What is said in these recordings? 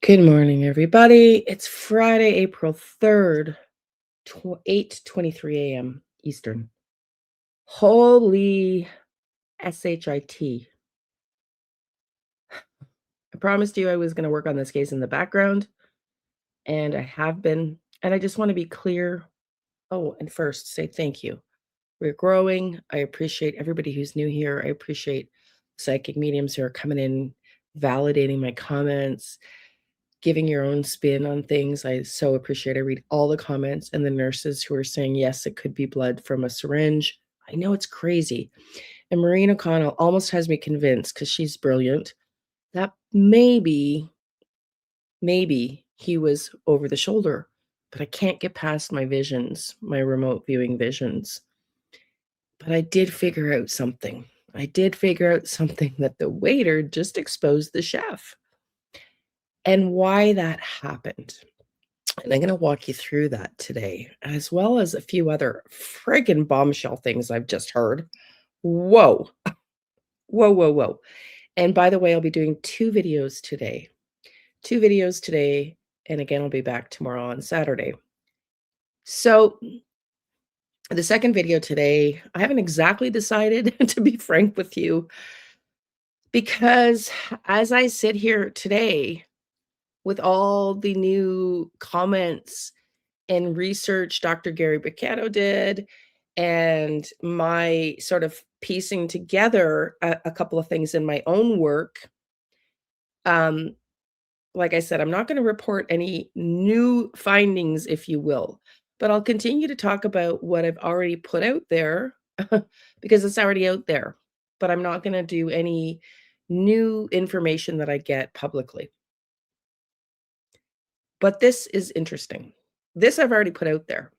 Good morning, everybody. It's Friday, April 3rd, 8:23 a.m. Eastern. Holy shit. I promised you I was going to work on this case in the background, and I have been. And I just want to be clear. Oh, and first, say thank you. We're growing. I appreciate everybody who's new here. I appreciate psychic mediums who are coming in, validating my comments, giving your own spin on things. I so appreciate. I read all the comments and the nurses who are saying, yes, it could be blood from a syringe. I know it's crazy. And Maureen O'Connell almost has me convinced, because she's brilliant, that maybe he was over the shoulder. But I can't get past my visions, my remote viewing visions. But I did figure out something. I did figure out something, that the waiter just exposed the chef, and why that happened. And I'm going to walk you through that today, as well as a few other friggin' bombshell things I've just heard. Whoa. Whoa, whoa, whoa. And by the way, I'll be doing two videos today. Two videos today. And again, I'll be back tomorrow on Saturday. So the second video today, I haven't exactly decided, to be frank with you, because as I sit here today with all the new comments and research Dr. Gary Baccato did, and my sort of piecing together a couple of things in my own work. Um, like I said, I'm not going to report any new findings, if you will, but I'll continue to talk about what I've already put out there because it's already out there. But I'm not going to do any new information that I get publicly. But this is interesting. This I've already put out there.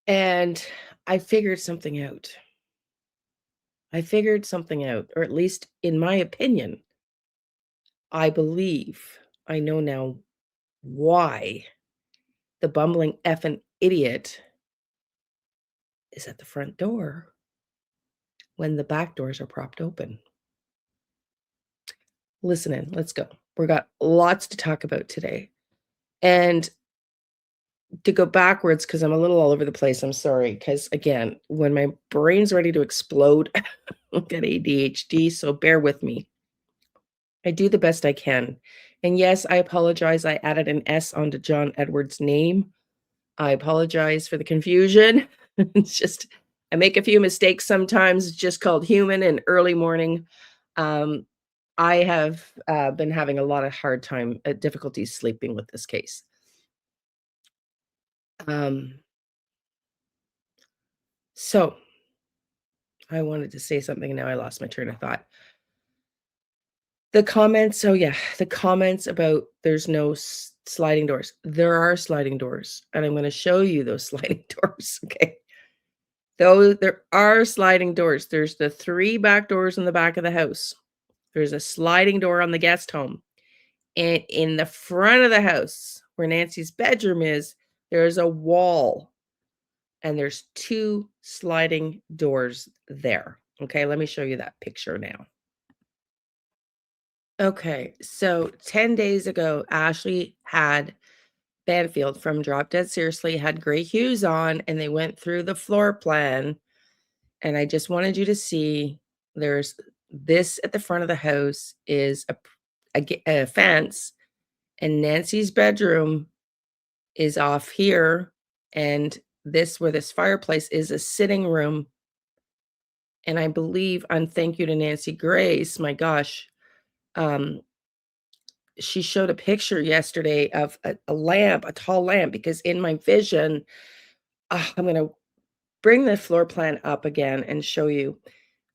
And I figured something out. I figured something out, or at least in my opinion, I believe I know now why the bumbling effing idiot is at the front door when the back doors are propped open. Listen in, let's go. We got lots to talk about today. And to go backwards, because I'm a little all over the place, I'm sorry. Because again, when my brain's ready to explode, I've got ADHD, so bear with me. I do the best I can. And yes, I apologize. I added an S onto John Edwards' name. I apologize for the confusion. It's just, I make a few mistakes sometimes. It's just called human and early morning. Um, I have been having a lot of hard time, difficulties sleeping with this case. Um, so I wanted to say something. Now I lost my train of thought. The comments, oh yeah, the comments about there's no sliding doors. There are sliding doors, and I'm gonna show you those sliding doors, okay? Though there are sliding doors. There's the 3 back doors in the back of the house. There's a sliding door on the guest home. And in the front of the house, where Nancy's bedroom is, there's a wall, and there's 2 sliding doors there. Okay, let me show you that picture now. Okay, so 10 days ago, Ashley had Banfield from Drop Dead Seriously had gray hues on, and they went through the floor plan. And I just wanted you to see there's this at the front of the house is a fence, and Nancy's bedroom is off here. And this, where this fireplace is, a sitting room. And I believe, on thank you to Nancy Grace, my gosh, um, she showed a picture yesterday of a lamp, a tall lamp, because in my vision, I'm going to bring the floor plan up again and show you.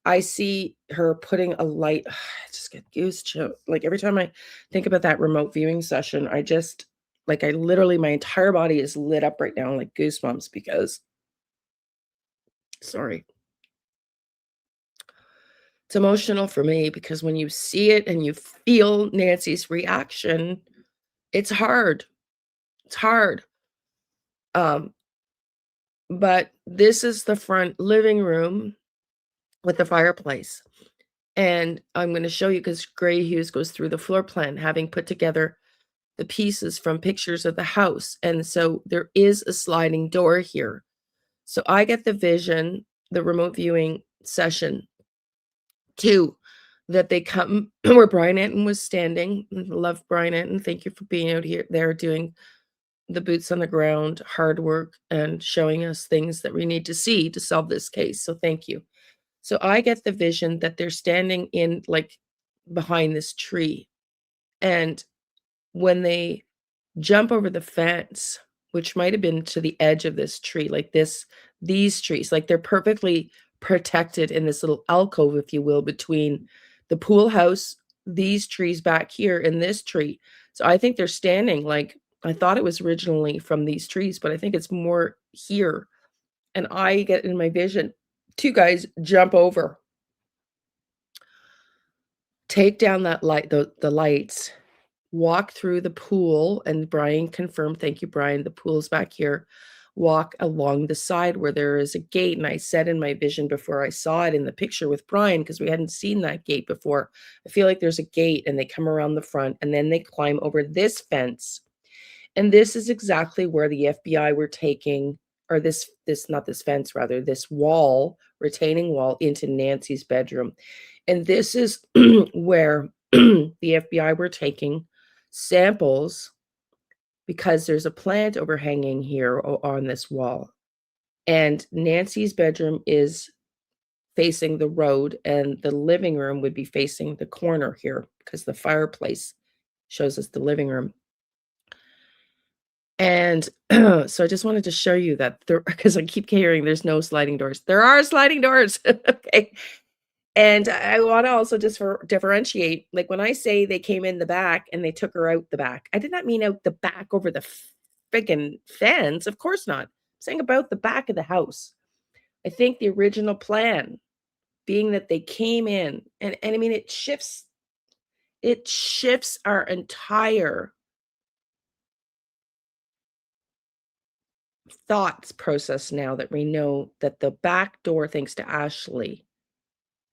I see her putting a light. I just get goose chill. Like every time I think about that remote viewing session, I just, like, I literally, my entire body is lit up right now, like goosebumps, because, sorry, it's emotional for me, because when you see it and you feel Nancy's reaction, it's hard. It's hard. Um, but this is the front living room with the fireplace. And I'm going to show you because Gray Hughes goes through the floor plan, having put together the pieces from pictures of the house. And so there is a sliding door here. So I get the vision, the remote viewing session two, that they come where Brian Anton was standing. Love Brian Anton. Thank you for being out here there doing the boots on the ground, hard work, and showing us things that we need to see to solve this case. So thank you. So I get the vision that they're standing in like behind this tree. And when they jump over the fence, which might have been to the edge of this tree, like these trees, like they're perfectly protected in this little alcove, if you will, between the pool house, these trees back here, and this tree. So I think they're standing like I thought it was originally from these trees, but I think it's more here. And I get in my vision, two guys jump over, take down that light, the lights, walk through the pool, and Brian confirmed, thank you, Brian, the pool's back here. Walk along the side where there is a gate. And I said in my vision before I saw it in the picture with Brian, because we hadn't seen that gate before, I feel like there's a gate and they come around the front and then they climb over this fence. And this is exactly where the FBI were taking, or not this fence, rather, this wall, retaining wall into Nancy's bedroom. And this is where the FBI were taking samples because there's a plant overhanging here on this wall. And Nancy's bedroom is facing the road, and the living room would be facing the corner here because the fireplace shows us the living room. And so I just wanted to show you that there, because I keep hearing there's no sliding doors. There are sliding doors. Okay. And I want to also just differentiate, like when I say they came in the back and they took her out the back, I did not mean out the back over the friggin' fence. Of course not. I'm saying about the back of the house. I think the original plan being that they came in, and I mean, it shifts our entire thoughts process now that we know that the back door, thanks to Ashley,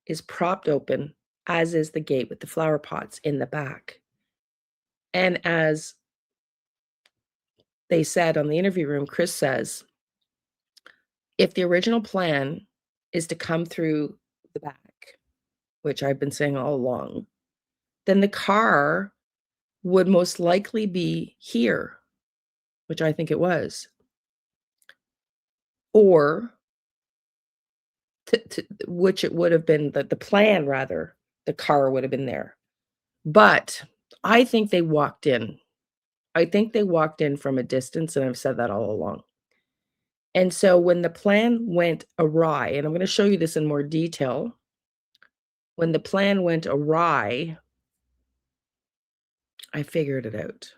is propped open, as is the gate with the flower pots in the back. And as they said on the interview room, Chris says, if the original plan is to come through the back, which I've been saying all along, then the car would most likely be here, which I think it was. Or which it would have been the plan, rather, the car would have been there. But I think they walked in. I think they walked in from a distance, and I've said that all along. And so when the plan went awry, and I'm going to show you this in more detail, when the plan went awry, I figured it out.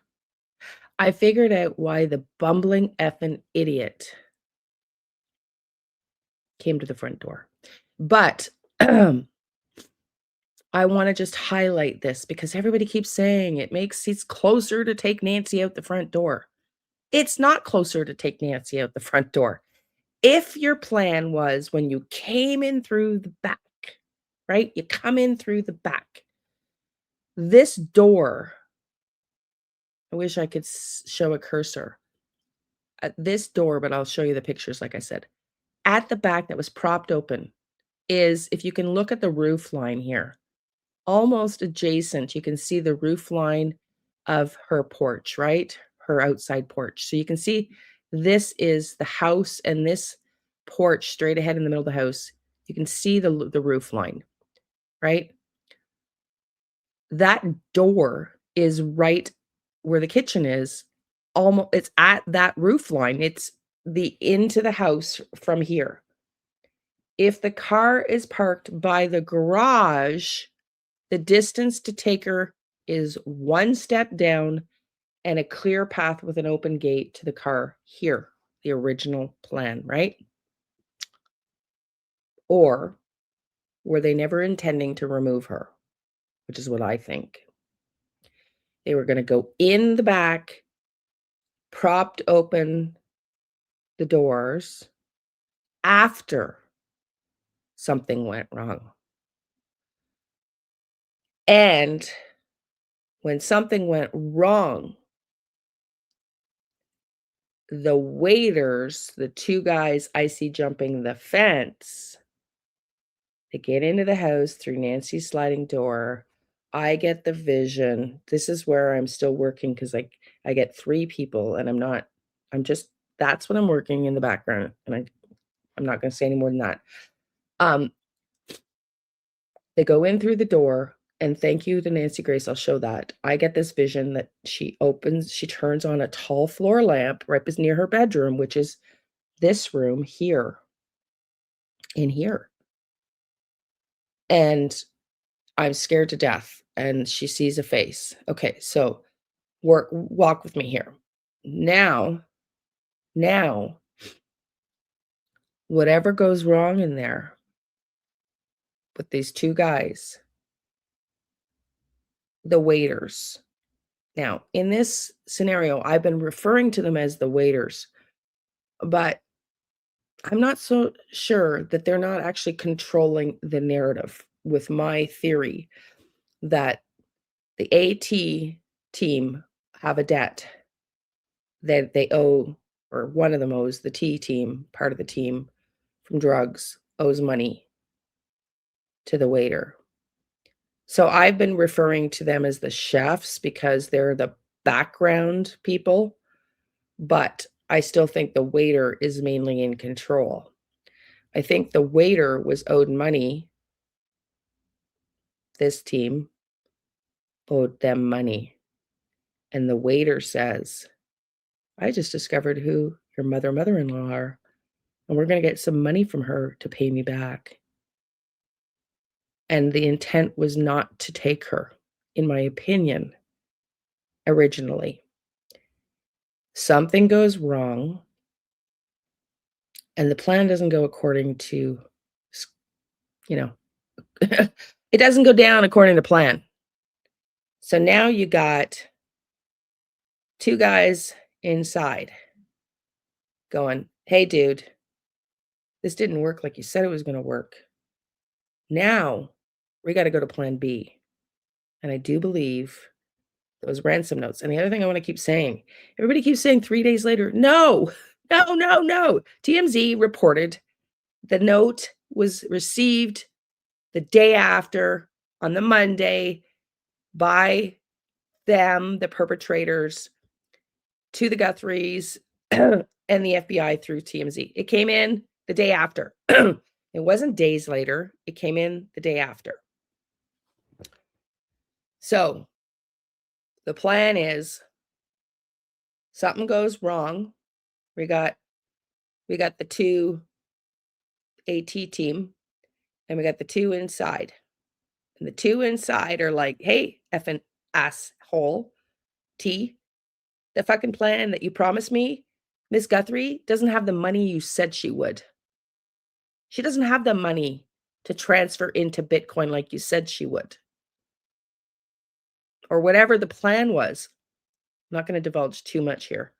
I figured out why the bumbling effing idiot came to the front door. But I want to just highlight this because everybody keeps saying it's closer to take Nancy out the front door. It's not closer to take Nancy out the front door. If your plan was when you came in through the back, right? You come in through the back. This door, I wish I could show a cursor at this door, but I'll show you the pictures, like I said. At the back that was propped open is, if you can look at the roof line here, almost adjacent, you can see the roof line of her porch, right? Her outside porch. So you can see this is the house, and this porch straight ahead in the middle of the house. You can see the roof line, right? That door is right where the kitchen is. Almost, it's at that roof line. It's the into the house from here. If the car is parked by the garage, the distance to take her is one step down and a clear path with an open gate to the car here, the original plan, right? Or were they never intending to remove her, which is what I think. They were going to go in the back, propped open the doors after something went wrong. And when something went wrong, the waiters, the 2 guys I see jumping the fence, they get into the house through Nancy's sliding door. I get the vision. This is where I'm still working because I get 3 people and I'm just that's what I'm working in the background, and I'm not gonna say any more than that. Um, they go in through the door, and thank you to Nancy Grace, I'll show that. I get this vision that she turns on a tall floor lamp right near her bedroom, which is this room here, in here, and I'm scared to death, and she sees a face. Okay, so walk with me here. Now, whatever goes wrong in there with these 2 guys, the waiters. Now, in this scenario, I've been referring to them as the waiters, but I'm not so sure that they're not actually controlling the narrative with my theory that the AT team have a debt that they owe, or one of them owes the T team, part of the team from drugs, owes money to the waiter. So I've been referring to them as the chefs because they're the background people, but I still think the waiter is mainly in control. I think the waiter was owed money. This team owed them money. And the waiter says, I just discovered who your mother-in-law are, and we're going to get some money from her to pay me back. And the intent was not to take her, in my opinion, originally. Something goes wrong, and the plan doesn't go according to, you know, it doesn't go down according to plan. So now you got 2 guys inside going, hey, dude, this didn't work like you said it was going to work. Now we got to go to plan B. And I do believe those ransom notes. And the other thing I want to keep saying, everybody keeps saying 3 days later. No, no, no, no. TMZ reported the note was received the day after on the Monday by them, the perpetrators, to the Guthries and the FBI through TMZ. It came in the day after. It wasn't days later. It came in the day after. So the plan is something goes wrong. We got the 2 AT team, and we got the 2 inside. And the 2 inside are like, hey, effing asshole, T, the fucking plan that you promised me, Miss Guthrie doesn't have the money you said she would. She doesn't have the money to transfer into Bitcoin like you said she would. Or whatever the plan was. I'm not going to divulge too much here.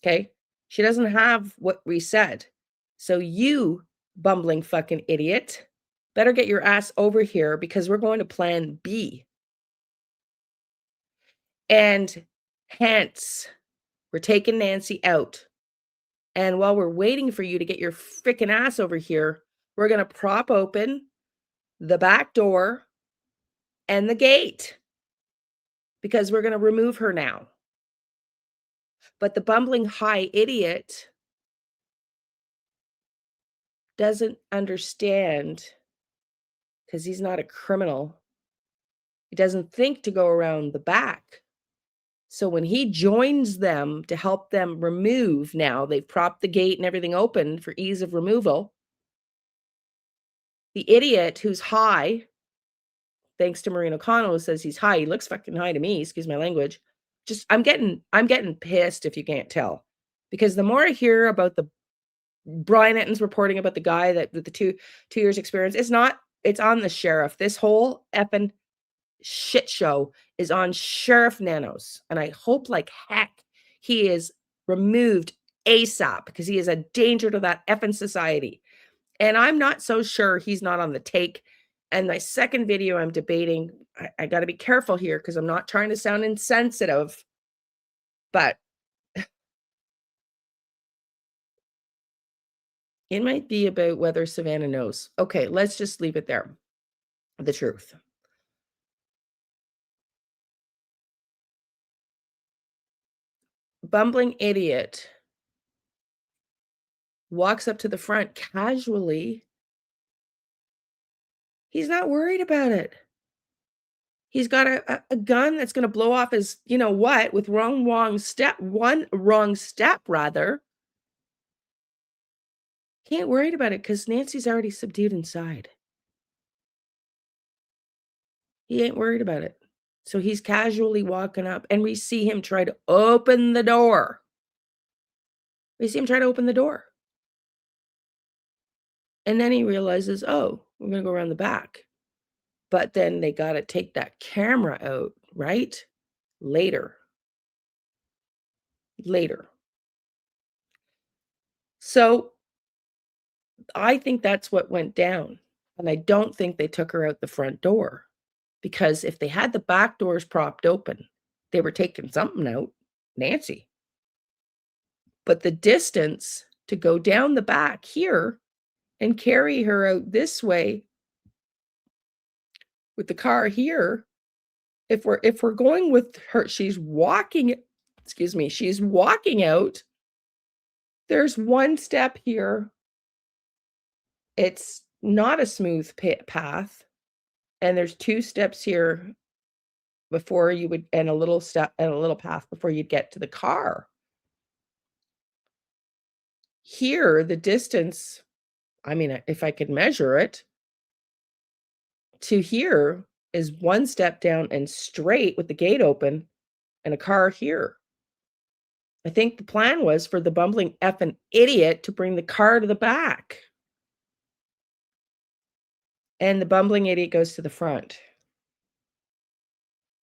Okay? She doesn't have what we said. So you, bumbling fucking idiot, better get your ass over here because we're going to plan B. And hence, we're taking Nancy out. And while we're waiting for you to get your freaking ass over here, we're going to prop open the back door and the gate because we're going to remove her now. But the bumbling high idiot doesn't understand because he's not a criminal. He doesn't think to go around the back. So when he joins them to help them remove, now they've propped the gate and everything open for ease of removal. The idiot who's high, thanks to Maureen O'Connell, who says he's high. He looks fucking high to me, excuse my language. Just I'm getting pissed if you can't tell. Because the more I hear about the Brian Etton's reporting about the guy that with the two years experience, it's on the sheriff. This whole effing shit show is on Sheriff Nanos. And I hope like heck he is removed ASAP because he is a danger to that effing society. And I'm not so sure he's not on the take And my second video, I'm debating. I got to be careful here because I'm not trying to sound insensitive, but it might be about whether Savannah knows. Okay, let's just leave it there. The truth. Bumbling idiot walks up to the front casually. He's not worried about it. He's got a gun that's gonna blow off his you know what, with one wrong step rather. He ain't worried about it because Nancy's already subdued inside. He ain't worried about it. So he's casually walking up, and we see him try to open the door. We see him try to open the door. And then he realizes, "Oh, we're gonna go around the back." But then they gotta take that camera out, right? Later. Later. So, I think that's what went down, and I don't think they took her out the front door, because if they had the back doors propped open, they were taking something out, Nancy. But the distance to go down the back here and carry her out this way with the car here, if we're going with her, she's walking excuse me, she's walking out. There's one step here. It's not a smooth path, and there's two steps here before you would and a little step and a little path before you'd get to the car. Here, the distance, I mean, if I could measure it, to here is one step down and straight with the gate open and a car here. I think the plan was for the bumbling effing idiot to bring the car to the back. And the bumbling idiot goes to the front.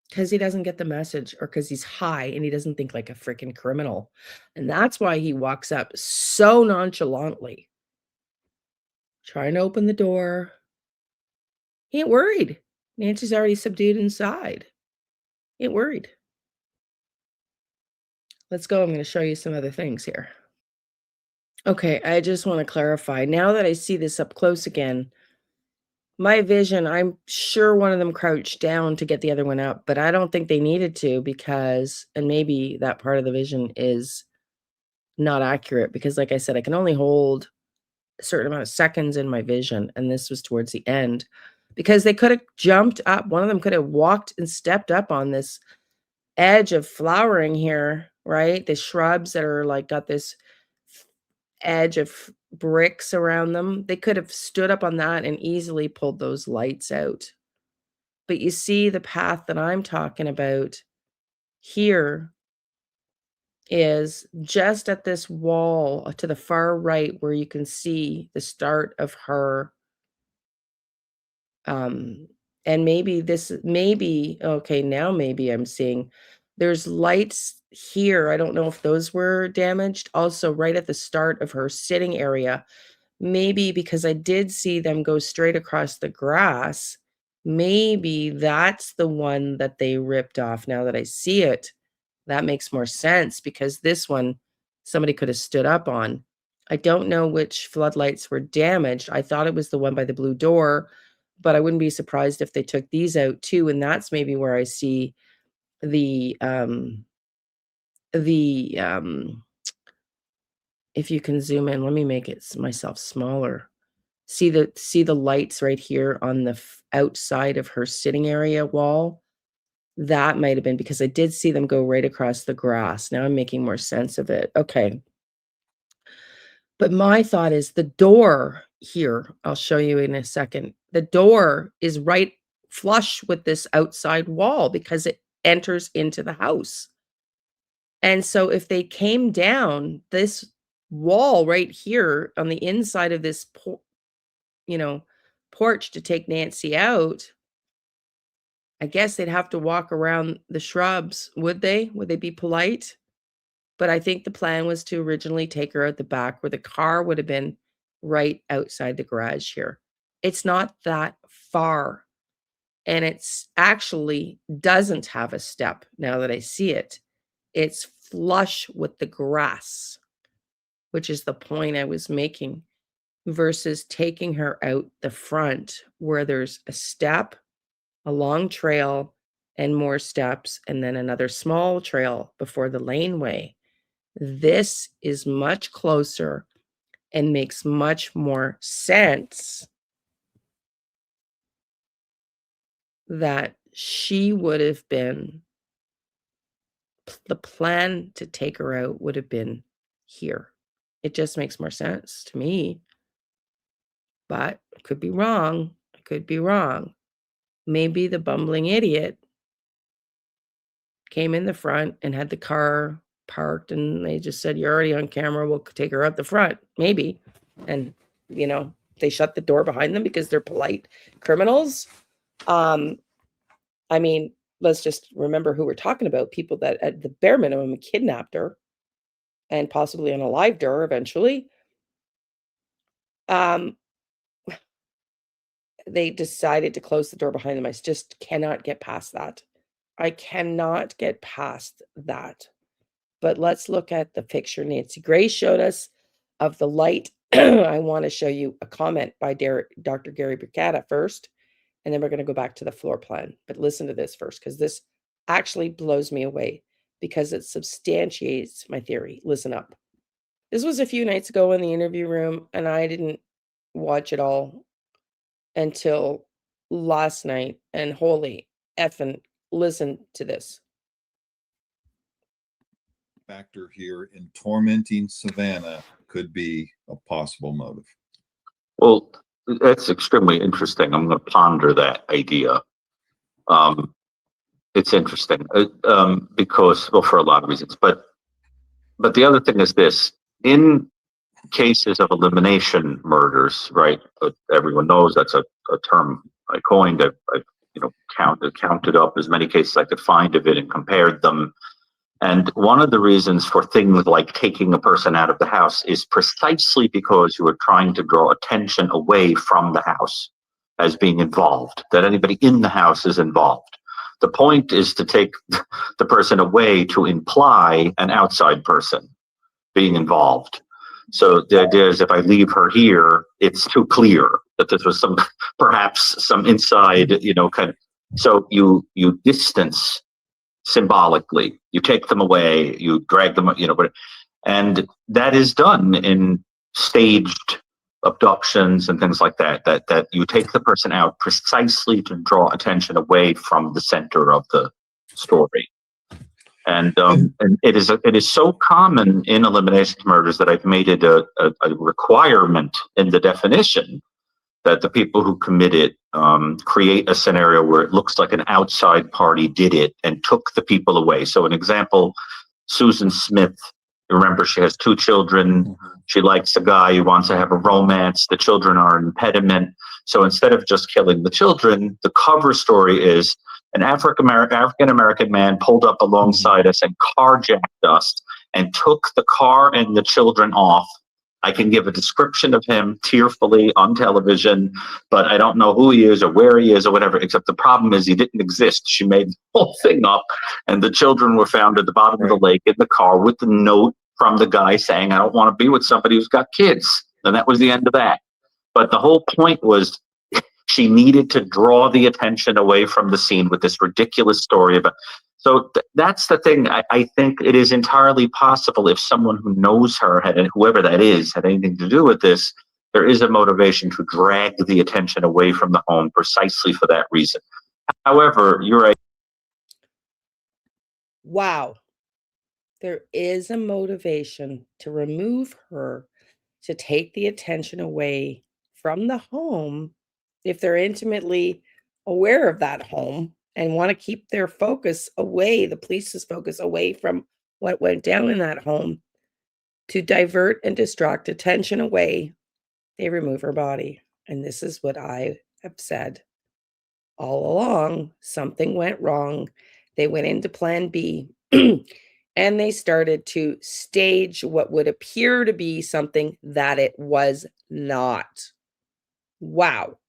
Because he doesn't get the message or because he's high and he doesn't think like a freaking criminal. And that's why he walks up so nonchalantly, trying to open the door. He ain't worried. Nancy's already subdued inside. He ain't worried. Let's go. I'm going to show you some other things here. Okay, I just want to clarify. Now that I see this up close again, my vision, I'm sure one of them crouched down to get the other one up, but I don't think they needed to because, and maybe that part of the vision is not accurate because, like I said, I can only hold a certain amount of seconds in my vision, and this was towards the end because they could have jumped up. One of them could have walked and stepped up on this edge of flowering here, right? The shrubs that are like got this edge of bricks around them. They could have stood up on that and easily pulled those lights out. But you see the path that I'm talking about here is just at this wall to the far right where you can see the start of her and maybe okay, now maybe I'm seeing there's lights here. I don't know if those were damaged. Also, right at the start of her sitting area, maybe because I did see them go straight across the grass, maybe that's the one that they ripped off. Now that I see it, that makes more sense because this one somebody could have stood up on. I don't know which floodlights were damaged. I thought it was the one by the blue door, but I wouldn't be surprised if they took these out too, and that's maybe where I see the, the, if you can zoom in, let me make it myself smaller. See the lights right here on the outside of her sitting area wall? That might have been because I did see them go right across the grass. Now I'm making more sense of it. Okay. But my thought is the door here, I'll show you in a second. The door is right flush with this outside wall because it enters into the house. And so if they came down this wall right here on the inside of this you know, porch to take Nancy out, I guess they'd have to walk around the shrubs, would they? Would they be polite? But I think the plan was to originally take her out the back where the car would have been right outside the garage here. It's not that far. And it's actually doesn't have a step now that I see it. It's flush with the grass, which is the point I was making, versus taking her out the front where there's a step, a long trail, and more steps, and then another small trail before the laneway. This is much closer and makes much more sense that she would have been, the plan to take her out would have been here. It just makes more sense to me. But I could be wrong. I could be wrong. Maybe the bumbling idiot came in the front and had the car parked, and they just said, "You're already on camera. We'll take her out the front." Maybe. And, they shut the door behind them because they're polite criminals. I mean, let's just remember who we're talking about. People that at the bare minimum kidnapped her and possibly unalived her eventually. Um, they decided to close the door behind them. I just cannot get past that. I cannot get past that. But let's look at the picture Nancy Grace showed us of the light. I want to show you a comment by Dr. Gary Bricatta first, and then we're going to go back to the floor plan. But listen to this first, because this actually blows me away, because it substantiates my theory. Listen up. This was a few nights ago in the interview room, and I didn't watch it all until last night. And holy effing, listen to this. Factor here in tormenting Savannah could be a possible motive. Well, that's extremely interesting. I'm going to ponder that idea. It's interesting because, well, for a lot of reasons. But the other thing is this: in cases of elimination murders, right? Everyone knows that's a term I coined. I've counted up as many cases I could find of it and compared them. And one of the reasons for things like taking a person out of the house is precisely because you are trying to draw attention away from the house as being involved, that anybody in the house is involved. The point is to take the person away to imply an outside person being involved. So the idea is if I leave her here, it's too clear that this was perhaps some inside, kind of. So you distance symbolically, you take them away, you drag them, and that is done in staged abductions and things like that, that you take the person out precisely to draw attention away from the center of the story. And it is so common in elimination murders that I've made it a requirement in the definition that the people who commit it create a scenario where it looks like an outside party did it and took the people away. So an example, Susan Smith, remember she has 2 children. Mm-hmm. She likes a guy who wants to have a romance. The children are an impediment. So instead of just killing the children, the cover story is an African-American man pulled up alongside us and carjacked us and took the car and the children off. I can give a description of him tearfully on television, but I don't know who he is or where he is or whatever, except the problem is he didn't exist. She made the whole thing up, and the children were found at the bottom of the lake in the car with the note from the guy saying, "I don't want to be with somebody who's got kids." And that was the end of that. But the whole point was she needed to draw the attention away from the scene with this ridiculous story about. So that's the thing. I think it is entirely possible if someone who knows her and whoever that is had anything to do with this, there is a motivation to drag the attention away from the home precisely for that reason. However, you're right. Wow. There is a motivation to remove her, to take the attention away from the home if they're intimately aware of that home and want to keep their focus away, the police's focus away from what went down in that home. To divert and distract attention away, they remove her body. And this is what I have said all along. Something went wrong. They went into plan B and they started to stage what would appear to be something that it was not. Wow.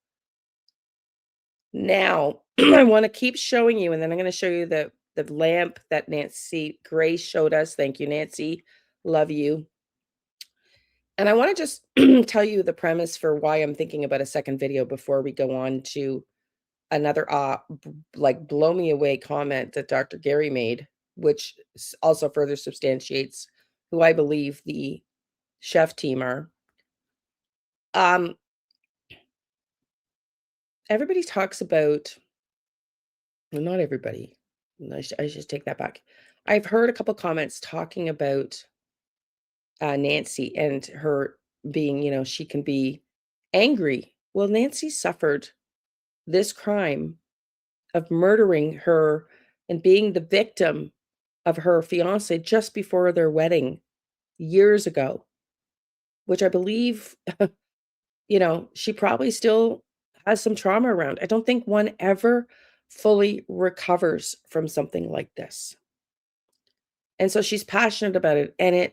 Now, I want to keep showing you, and then I'm going to show you the lamp that Nancy Grace showed us. Thank you, Nancy. Love you. And I want to just tell you the premise for why I'm thinking about a second video before we go on to another like blow me away comment that Dr. Gary made, which also further substantiates who I believe the chef team are. Everybody talks about, well, not everybody. I should take that back. I've heard a couple comments talking about Nancy and her being, you know, she can be angry. Well, Nancy suffered this crime of murdering her and being the victim of her fiance just before their wedding years ago, which I believe, you know, she probably still has some trauma around. I don't think one ever fully recovers from something like this. And so she's passionate about it and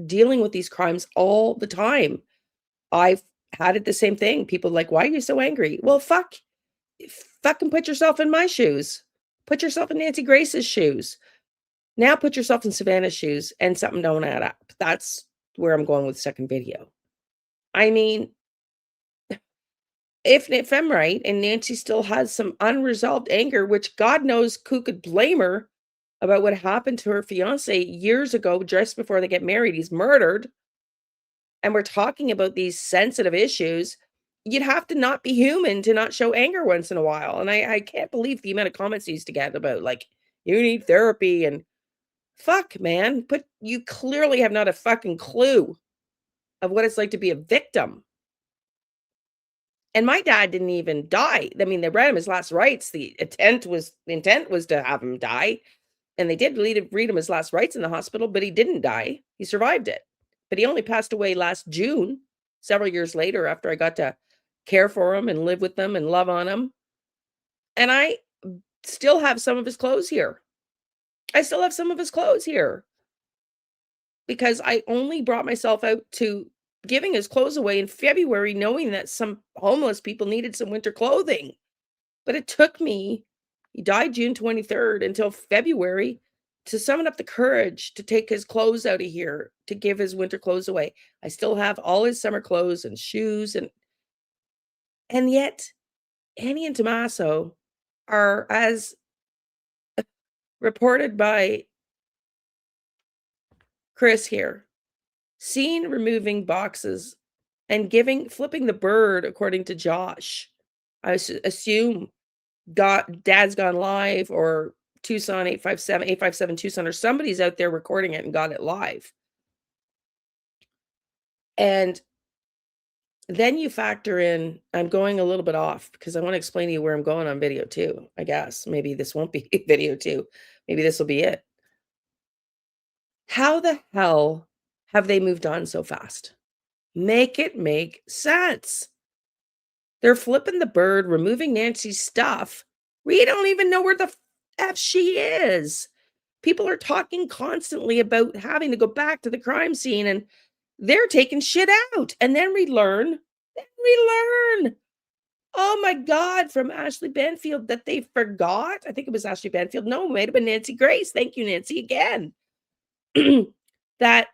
dealing with these crimes all the time. I've had it the same thing. People like, why are you so angry? Well, fucking put yourself in my shoes. Put yourself in Nancy Grace's shoes. Now put yourself in Savannah's shoes and something don't add up. That's where I'm going with the second video. I mean, if I'm right and Nancy still has some unresolved anger, which God knows who could blame her about what happened to her fiance years ago, just before they get married, he's murdered. And we're talking about these sensitive issues. You'd have to not be human to not show anger once in a while. And I can't believe the amount of comments I used to get about, like, you need therapy and fuck, man. But you clearly have not a fucking clue of what it's like to be a victim. And my dad didn't even die. I mean, they read him his last rites. The intent was to have him die. And they did read him his last rites in the hospital, but he didn't die. He survived it. But he only passed away last June, several years later, after I got to care for him and live with them and love on him. And I still have some of his clothes here. Because I only brought myself out to giving his clothes away in February, knowing that some homeless people needed some winter clothing. But it took me, he died June 23rd, until February to summon up the courage to take his clothes out of here, to give his winter clothes away. I still have all his summer clothes and shoes, and yet Annie and Tommaso are, as reported by Chris here, seen removing boxes and flipping the bird, according to Josh. I assume Dad's Gone Live or Tucson 857 Tucson, or somebody's out there recording it and got it live. And then you factor in, I'm going a little bit off because I want to explain to you where I'm going on video 2. I guess maybe this won't be video 2. Maybe this will be it. How the hell have they moved on so fast? Make it make sense. They're flipping the bird, removing Nancy's stuff. We don't even know where the F she is. People are talking constantly about having to go back to the crime scene, and they're taking shit out. And then we learn, oh my God, from Ashley Banfield, that they forgot. I think it was Ashley Banfield. No, it might have been Nancy Grace. Thank you, Nancy, again. That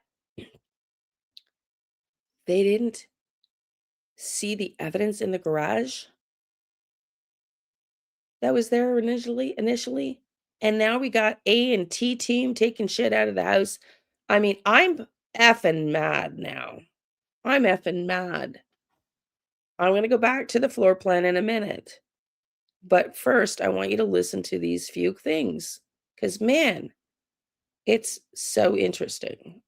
they didn't see the evidence in the garage that was there initially. And now we got A and T team taking shit out of the house. I mean, I'm effing mad now. I'm effing mad. I'm going to go back to the floor plan in a minute. But first, I want you to listen to these few things. Because, man, it's so interesting.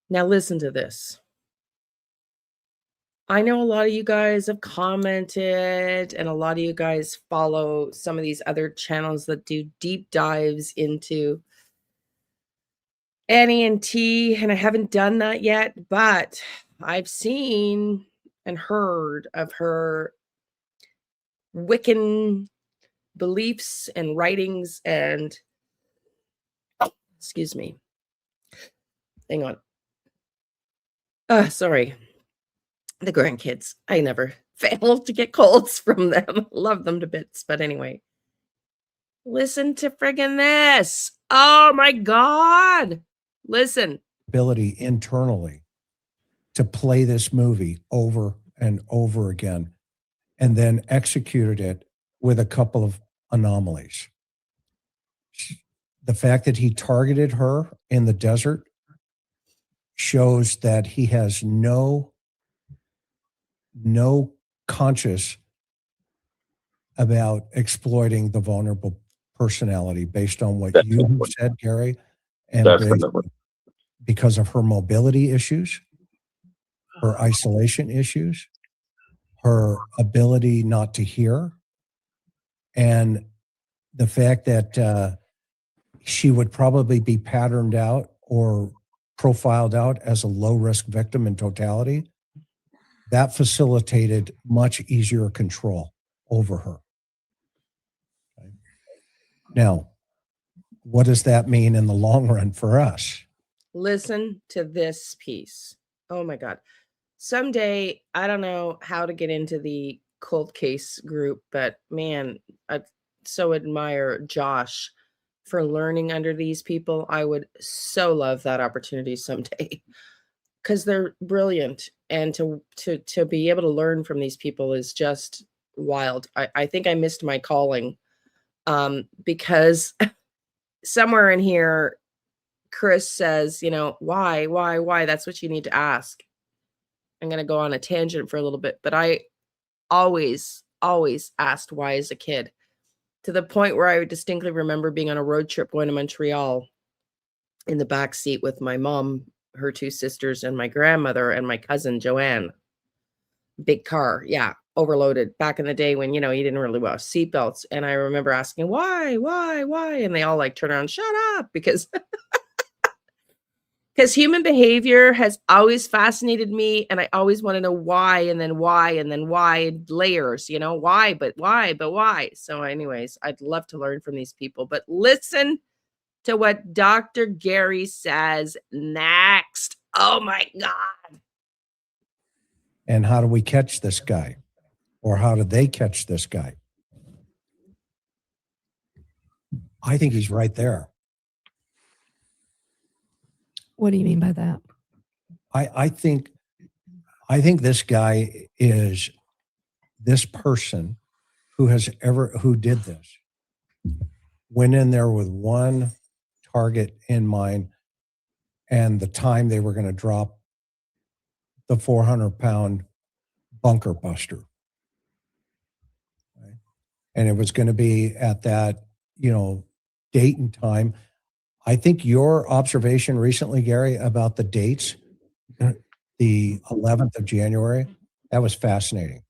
Now listen to this. I know a lot of you guys have commented, and a lot of you guys follow some of these other channels that do deep dives into Annie and T, and I haven't done that yet, but I've seen and heard of her Wiccan beliefs and writings and, excuse me, hang on. Sorry. The grandkids. I never fail to get colds from them. Love them to bits. But anyway, listen to friggin' this. Oh my God. Listen. Ability internally to play this movie over and over again, and then executed it with a couple of anomalies. The fact that he targeted her in the desert shows that he has no conscious about exploiting the vulnerable personality based on what you have said, Gary, and because of her mobility issues, her isolation issues, her ability not to hear, and the fact that she would probably be patterned out or profiled out as a low-risk victim in totality, that facilitated much easier control over her. Okay. Now, what does that mean in the long run for us? Listen to this piece. Oh my God. Someday, I don't know how to get into the cold case group, but man, I so admire Josh for learning under these people. I would so love that opportunity someday because they're brilliant. And to be able to learn from these people is just wild. I think I missed my calling because somewhere in here, Chris says, why? That's what you need to ask. I'm going to go on a tangent for a little bit, but I always asked why as a kid, to the point where I distinctly remember being on a road trip going to Montreal in the back seat with my mom, her two sisters, and my grandmother and my cousin Joanne. Big car, yeah, overloaded. Back in the day when, you didn't really wear seatbelts. And I remember asking, why? And they all like turn around, shut up, because human behavior has always fascinated me, and I always want to know why, and then why, and then why, layers, why, but why. So anyways, I'd love to learn from these people, but listen to what Dr. Gary says next. Oh my God. And how do we catch this guy? Or how do they catch this guy? I think he's right there. What do you mean by that? I think this guy is this person who did this, went in there with one target in mind and the time they were going to drop the 400-pound bunker buster. Right? And it was going to be at that, date and time. I think your observation recently, Gary, about the dates, the 11th of January, that was fascinating.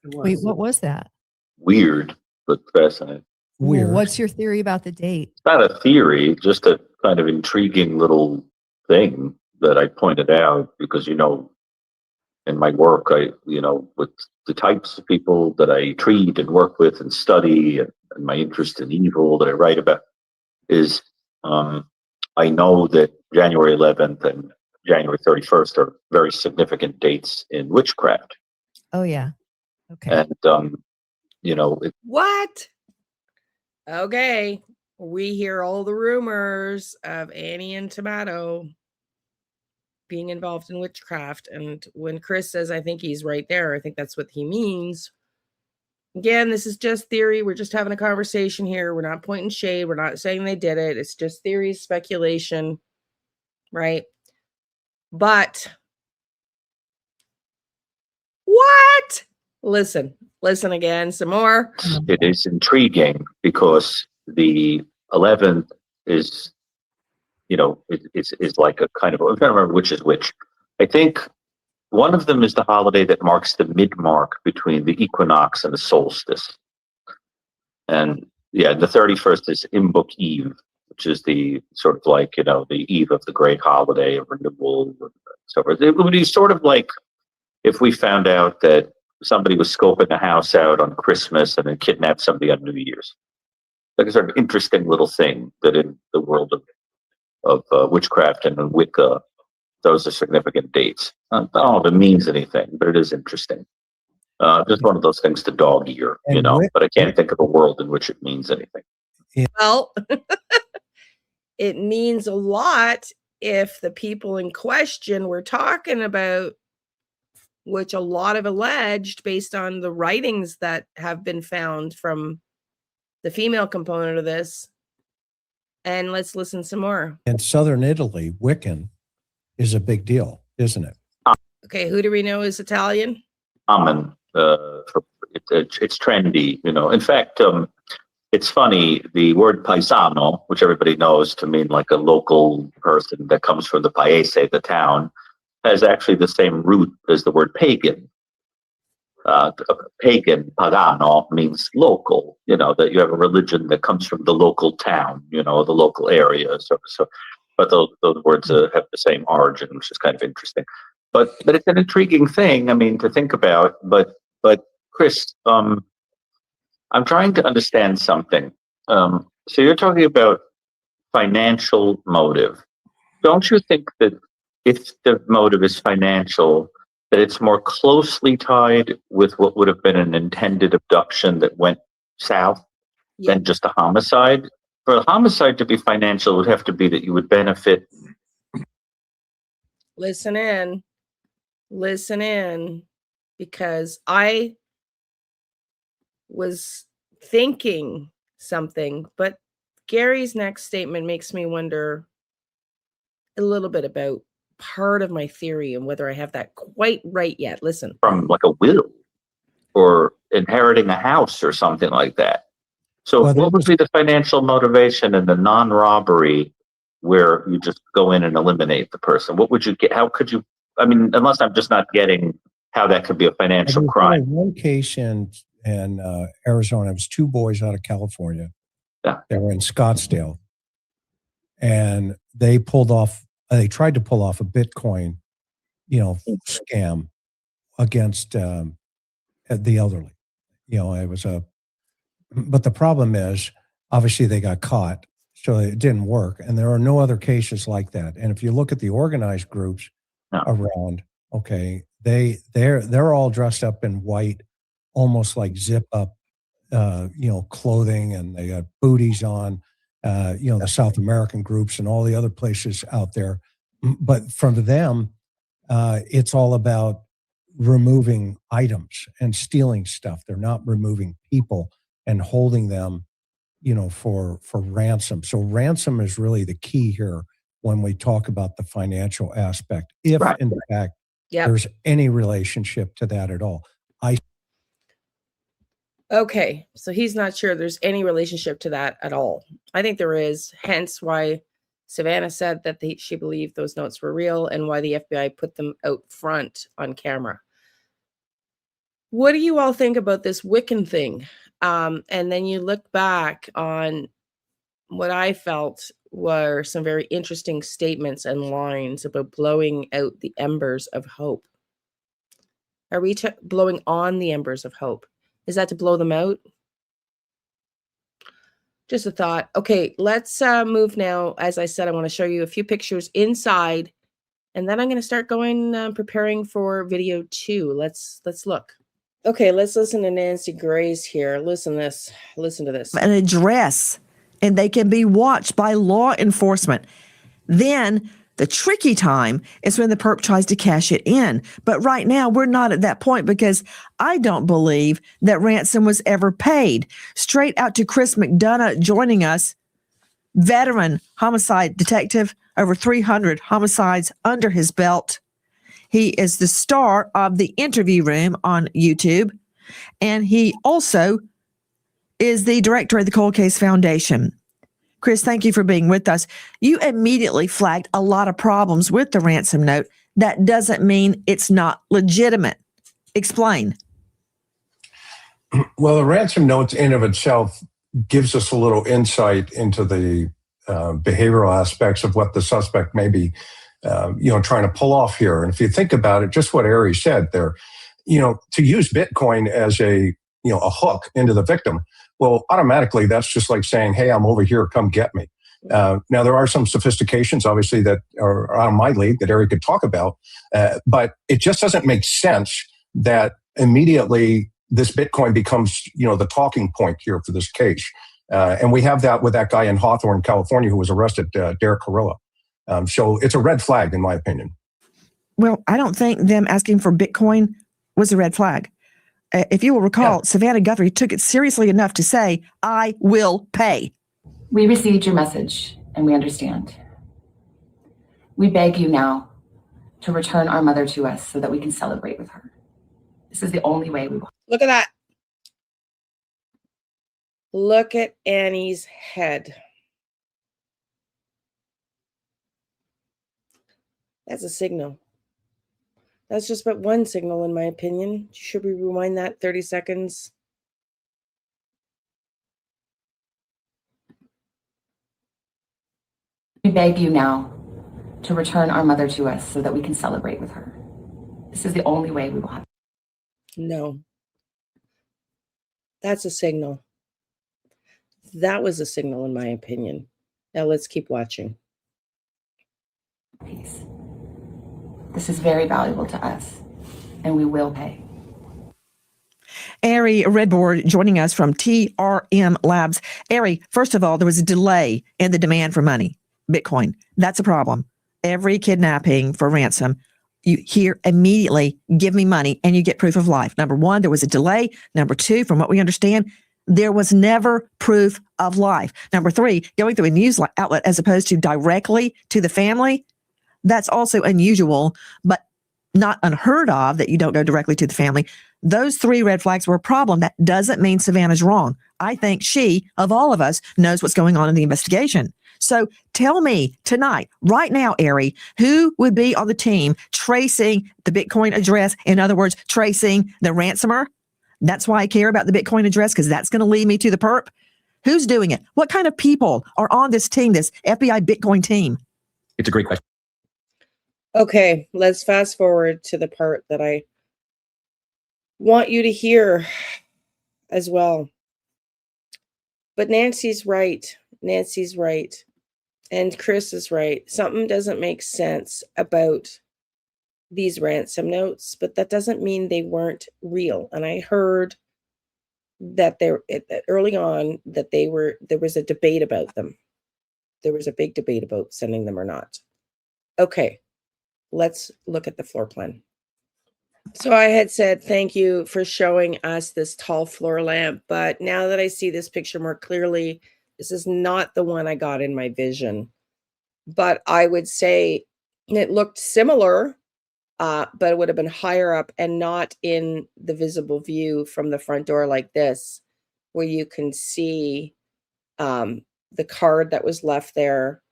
Wait, what was that? Weird, but fascinating. Weird. Well, what's your theory about the date? It's not a theory, just a kind of intriguing little thing that I pointed out because, in my work, with the types of people that I treat and work with and study and my interest in evil that I write about is I know that January 11th and January 31st are very significant dates in witchcraft. Oh, yeah. Okay. And, What? Okay. We hear all the rumors of Annie and Tomato being involved in witchcraft. And when Chris says, I think he's right there, I think that's what he means. Again, this is just theory. We're just having a conversation here. We're not pointing shade. We're not saying they did it. It's just theory, speculation, right? But what? Listen again, some more. it is intriguing because the 11th is, it's like a kind of, I'm trying to remember which is which. I think one of them is the holiday that marks the mid-mark between the equinox and the solstice. And yeah, the 31st is Imbolc Eve, which is the sort of like, the eve of the great holiday of renewal and so forth. It would be sort of like if we found out that somebody was scoping a house out on Christmas and then kidnapped somebody on New Year's. Like a sort of interesting little thing that in the world of witchcraft and Wicca, those are significant dates. I don't know if it means anything, but it is interesting. Just one of those things to dog ear, And but I can't think of a world in which it means anything. Well, it means a lot if the people in question we're talking about, which a lot have alleged based on the writings that have been found from the female component of this. And let's listen some more. In Southern Italy, Wiccan is a big deal, isn't it? Okay, who do we know is Italian? Common. It's trendy, In fact, it's funny, the word paesano, which everybody knows to mean like a local person that comes from the paese, the town, has actually the same root as the word pagan. Pagan, pagano, means local, that you have a religion that comes from the local town, the local area. But those words have the same origin, which is kind of interesting. But it's an intriguing thing, to think about. But Chris, I'm trying to understand something. So you're talking about financial motive. Don't you think that if the motive is financial, that it's more closely tied with what would have been an intended abduction that went south than just a homicide? For a homicide to be financial, it would have to be that you would benefit. Listen in, because I was thinking something, but Gary's next statement makes me wonder a little bit about part of my theory and whether I have that quite right yet. Listen. From like a will or inheriting a house or something like that. So what would be the financial motivation in the non-robbery where you just go in and eliminate the person? What would you get? How could you, unless I'm just not getting how that could be a financial crime. One case in Arizona, it was two boys out of California. Yeah. They were in Scottsdale. And they tried to pull off a Bitcoin, scam against the elderly. But the problem is, obviously they got caught, so it didn't work. And there are no other cases like that. And if you look at the organized groups around, they're all dressed up in white, almost like zip up, clothing, and they got booties on. The South American groups and all the other places out there. But from them, it's all about removing items and stealing stuff. They're not removing people and holding them, for ransom. So ransom is really the key here when we talk about the financial aspect, if in fact there's any relationship to that at all. Okay, so he's not sure there's any relationship to that at all. I think there is, hence why Savannah said that she believed those notes were real and why the FBI put them out front on camera. What do you all think about this Wiccan thing? And then you look back on what I felt were some very interesting statements and lines about blowing out the embers of hope. Are we blowing on the embers of hope? Is that to blow them out? Just a thought. Okay, let's move now. As I said, I want to show you a few pictures inside, and then I'm going to start preparing for video 2. Let's look. Okay, let's listen to Nancy Grace here. Listen to this. An address, and they can be watched by law enforcement. Then the tricky time is when the perp tries to cash it in. But right now, we're not at that point because I don't believe that ransom was ever paid. Straight out to Chris McDonough joining us, veteran homicide detective, over 300 homicides under his belt. He is the star of The Interview Room on YouTube, and he also is the director of the Cold Case Foundation. Chris, thank you for being with us. You immediately flagged a lot of problems with the ransom note. That doesn't mean it's not legitimate. Explain. Well, the ransom note in of itself gives us a little insight into the behavioral aspects of what the suspect may be, trying to pull off here. And if you think about it, just what Ari said there, to use Bitcoin as a hook into the victim, well, automatically that's just like saying, hey, I'm over here, come get me. Now, there are some sophistications, obviously, that are out of my league that Ari could talk about, but it just doesn't make sense that immediately this Bitcoin becomes, the talking point here for this case. And we have that with that guy in Hawthorne, California, who was arrested, Derek Carrillo. So it's a red flag, in my opinion. Well, I don't think them asking for Bitcoin was a red flag. If you will recall, Savannah Guthrie took it seriously enough to say, I will pay. We received your message and we understand. We beg you now to return our mother to us so that we can celebrate with her. This is the only way we will. Look at that. Look at Annie's head. That's a signal. That's just but one signal, in my opinion. Should we rewind that 30 seconds? We beg you now to return our mother to us so that we can celebrate with her. This is the only way we will have. No. That's a signal. That was a signal, in my opinion. Now let's keep watching. Peace. This is very valuable to us, and we will pay. Ari Redboard joining us from TRM Labs. Ari, first of all, there was a delay in the demand for money, Bitcoin. That's a problem. Every kidnapping for ransom, you hear immediately, give me money, and you get proof of life. Number one, there was a delay. Number two, from what we understand, there was never proof of life. Number three, going through a news outlet as opposed to directly to the family, that's also unusual, but not unheard of that you don't go directly to the family. Those three red flags were a problem. That doesn't mean Savannah's wrong. I think she, of all of us, knows what's going on in the investigation. So tell me tonight, right now, Ari, who would be on the team tracing the Bitcoin address? In other words, tracing the ransomer? That's why I care about the Bitcoin address, because that's going to lead me to the perp. Who's doing it? What kind of people are on this team, this FBI Bitcoin team? It's a great question. Okay, let's fast forward to the part that I want you to hear as well. But Nancy's right. Nancy's right. And Chris is right. Something doesn't make sense about these ransom notes, but that doesn't mean they weren't real. And I heard that early on that there was a debate about them. There was a big debate about sending them or not. Okay. Let's look at the floor plan. So I had said, thank you for showing us this tall floor lamp. But now that I see this picture more clearly, this is not the one I got in my vision. But I would say it looked similar, but it would have been higher up and not in the visible view from the front door like this, where you can see the card that was left there.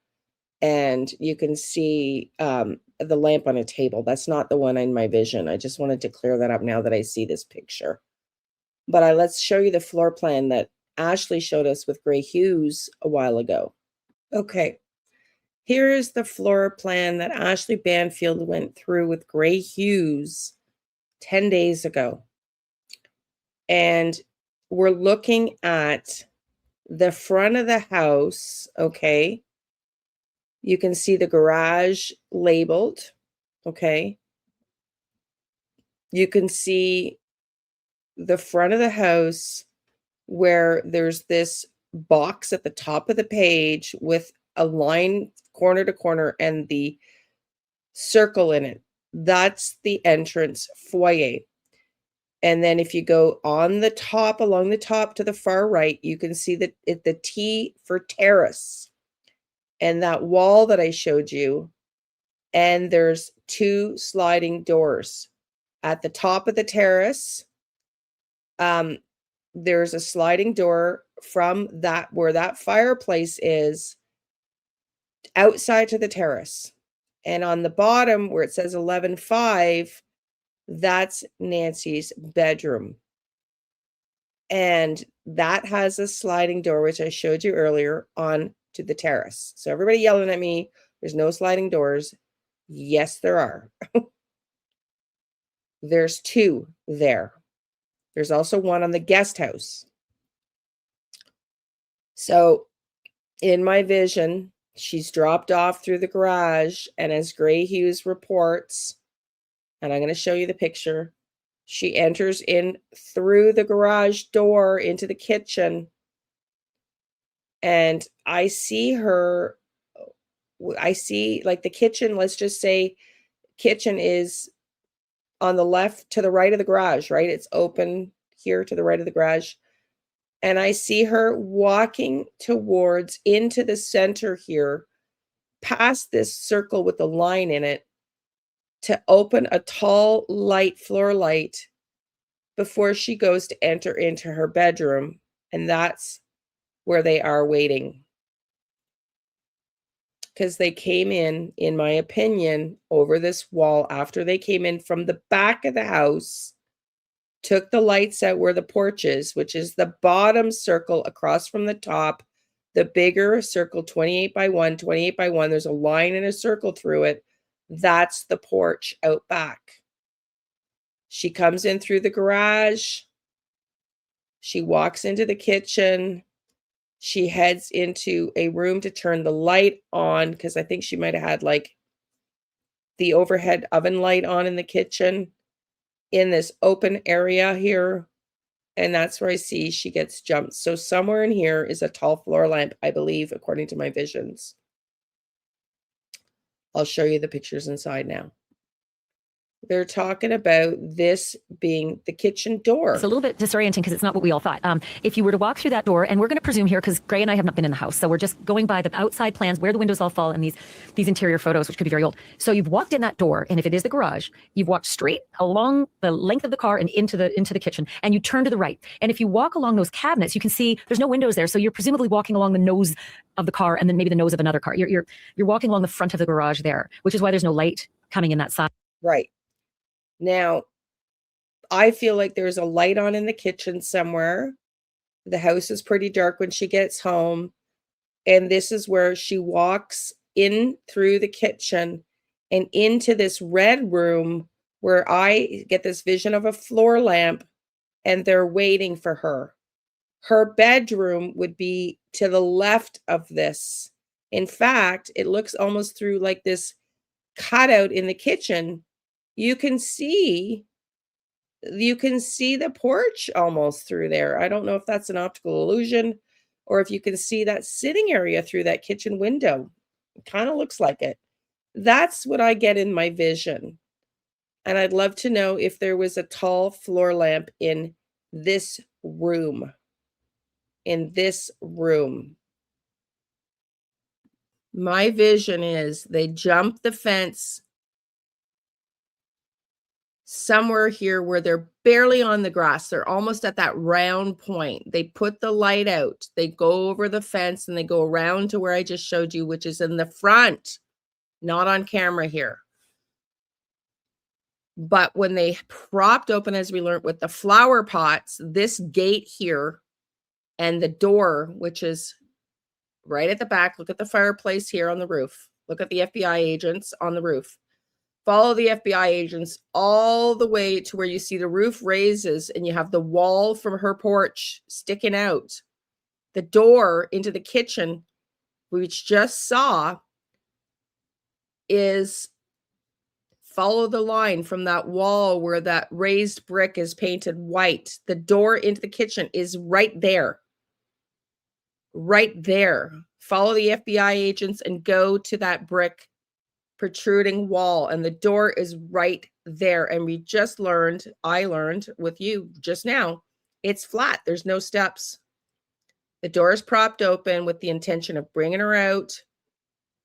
And you can see the lamp on a table. That's not the one in my vision. I just wanted to clear that up now that I see this picture. But let's show you the floor plan that Ashley showed us with gray hues a while ago. Okay, here is the floor plan that Ashley Banfield went through with gray hues 10 days ago. And we're looking at the front of the house, okay? You can see the garage labeled, okay? You can see the front of the house where there's this box at the top of the page with a line corner to corner and the circle in it. That's the entrance foyer. And then if you go on the top, along the top to the far right, you can see the T for terrace. And that wall that I showed you, and there's two sliding doors. At the top of the terrace, there's a sliding door from that, where that fireplace is, outside to the terrace. And on the bottom, where it says 11.5, that's Nancy's bedroom. And that has a sliding door, which I showed you earlier, on to the terrace. So everybody yelling at me, there's no sliding doors. Yes, there are. There's two there. There's also one on the guest house. So in my vision, she's dropped off through the garage, and as Gray Hughes reports, and I'm going to show you the picture, She enters in through the garage door into the kitchen. And I see her, I see like the kitchen, let's just say kitchen is on the left to the right of the garage, right? It's open here to the right of the garage. And I see her walking towards into the center here, past this circle with the line in it, to open a tall light, floor light, before she goes to enter into her bedroom. And that's where they are waiting. Because they came in my opinion, over this wall after they came in from the back of the house, took the lights out where the porch is, which is the bottom circle across from the top, the bigger circle, 28 by 1, 28 by 1. There's a line and a circle through it. That's the porch out back. She comes in through the garage. She walks into the kitchen. She heads into a room to turn the light on, because I think she might have had like the overhead oven light on in the kitchen in this open area here. And that's where I see she gets jumped. So somewhere in here is a tall floor lamp, I believe, according to my visions. I'll show you the pictures inside now. They're talking about this being the kitchen door. It's a little bit disorienting because it's not what we all thought. If you were to walk through that door, and we're going to presume here, because Gray and I have not been in the house, so we're just going by the outside plans, where the windows all fall, and these interior photos, which could be very old. So you've walked in that door, and if it is the garage, you've walked straight along the length of the car and into the kitchen, and you turn to the right. And if you walk along those cabinets, you can see there's no windows there, so you're presumably walking along the nose of the car, and then maybe the nose of another car. You're walking along the front of the garage there, which is why there's no light coming in that side. Right. Now, I feel like there's a light on in the kitchen somewhere. The house is pretty dark when she gets home. And this is where she walks in through the kitchen and into this red room where I get this vision of a floor lamp, and they're waiting for her. Her bedroom would be to the left of this. In fact, it looks almost through like this cutout in the kitchen. You can see the porch almost through there. I don't know if that's an optical illusion or if you can see that sitting area through that kitchen window. It kind of looks like it. That's what I get in my vision. And I'd love to know if there was a tall floor lamp in this room. In this room. My vision is they jump the fence somewhere here where they're barely on the grass. They're almost at that round point. They put the light out. They go over the fence and they go around to where I just showed you, which is in the front, not on camera here. But when they propped open, as we learned with the flower pots, this gate here and the door, which is right at the back. Look at the fireplace here on the roof. Look at the FBI agents on the roof. Follow the FBI agents all the way to where you see the roof raises and you have the wall from her porch sticking out. The door into the kitchen, which just saw, is follow the line from that wall where that raised brick is painted white. The door into the kitchen is right there. Right there. Follow the FBI agents and go to that brick protruding wall, and the door is right there. And we just learned, I learned with you just now, it's flat. There's no steps. The door is propped open with the intention of bringing her out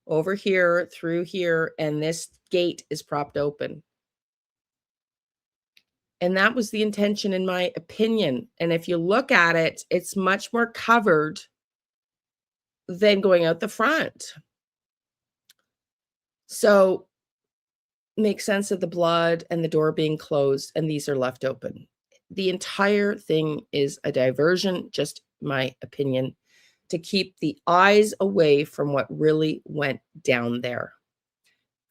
over here, through here, and this gate is propped open. And that was the intention, in my opinion. And if you look at it, it's much more covered than going out the front. So make sense of the blood and the door being closed, and these are left open. The entire thing is a diversion, just my opinion, to keep the eyes away from what really went down there.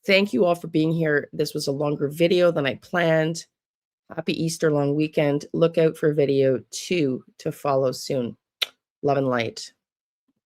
Thank you all for being here. This was a longer video than I planned. Happy Easter long weekend. Look out for video 2 to follow soon. Love and light.